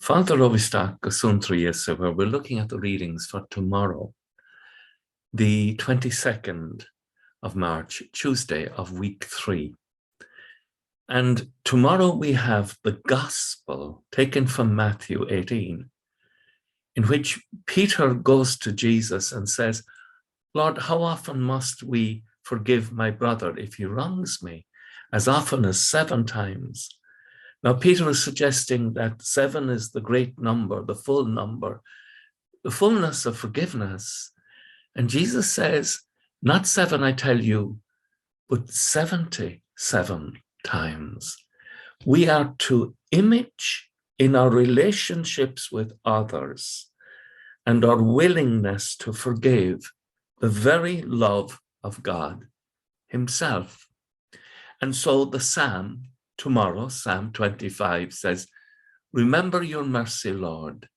Father Ovistach Suantraí Íosa, where we're looking at the readings for tomorrow, the 22nd of March, Tuesday of week 3. And tomorrow we have the Gospel taken from Matthew 18, in which Peter goes to Jesus and says, Lord, how often must we forgive my brother if he wrongs me? As often as 7 times. Now, Peter is suggesting that 7 is the great number, the full number, the fullness of forgiveness. And Jesus says, not 7, I tell you, but 77 times. We are to image in our relationships with others and our willingness to forgive the very love of God himself. And so the psalm tomorrow, Psalm 25, says, remember your mercy, Lord,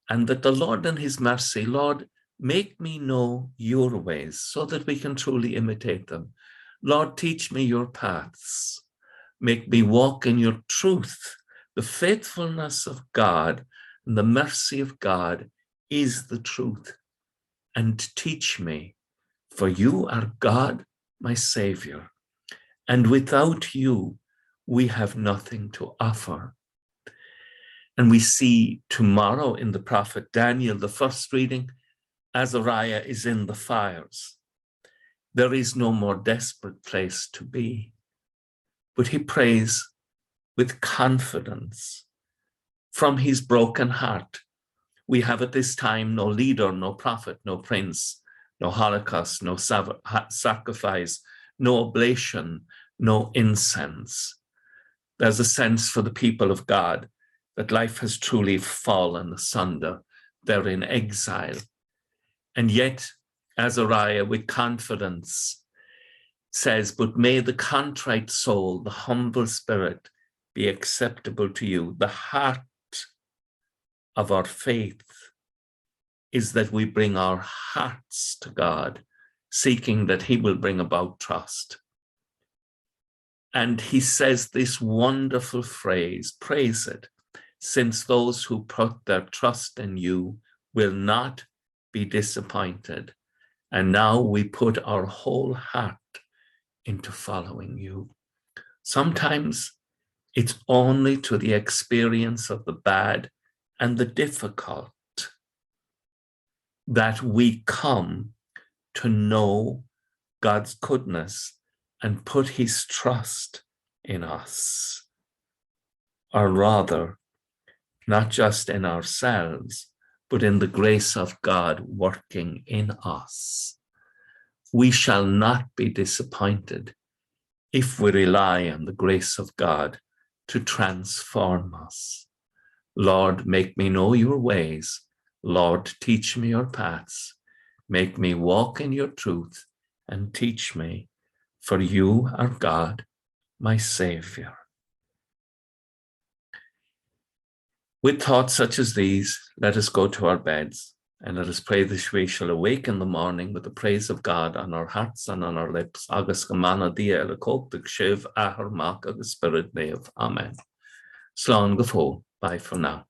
and that the Lord in his mercy, Lord, make me know your ways so that we can truly imitate them. Lord, teach me your paths. Make me walk in your truth. The faithfulness of God and the mercy of God is the truth. And teach me, for you are God, my Savior. And without you, we have nothing to offer. And we see tomorrow in the prophet Daniel, the first reading, Azariah is in the fires. There is no more desperate place to be. But he prays with confidence from his broken heart. We have at this time no leader, no prophet, no prince, no holocaust, no sacrifice, no oblation, no incense. There's a sense for the people of God that life has truly fallen asunder. They're in exile. And yet, Azariah, with confidence, says, but may the contrite soul, the humble spirit, be acceptable to you. The heart of our faith is that we bring our hearts to God, seeking that he will bring about trust. And he says this wonderful phrase, praise it, since those who put their trust in you will not be disappointed. And now we put our whole heart into following you. Sometimes it's only to the experience of the bad and the difficult that we come to know God's goodness and put his trust in us, or rather, not just in ourselves, but in the grace of God working in us. We shall not be disappointed if we rely on the grace of God to transform us. Lord, make me know your ways. Lord, teach me your paths. Make me walk in your truth and teach me, for you are God, my Savior. With thoughts such as these, let us go to our beds and let us pray that we shall awake in the morning with the praise of God on our hearts and on our lips. Agus gemana dia elakok the kshiv ahar mak agus spirit nev. Amen. Slán go fóg. Bye for now.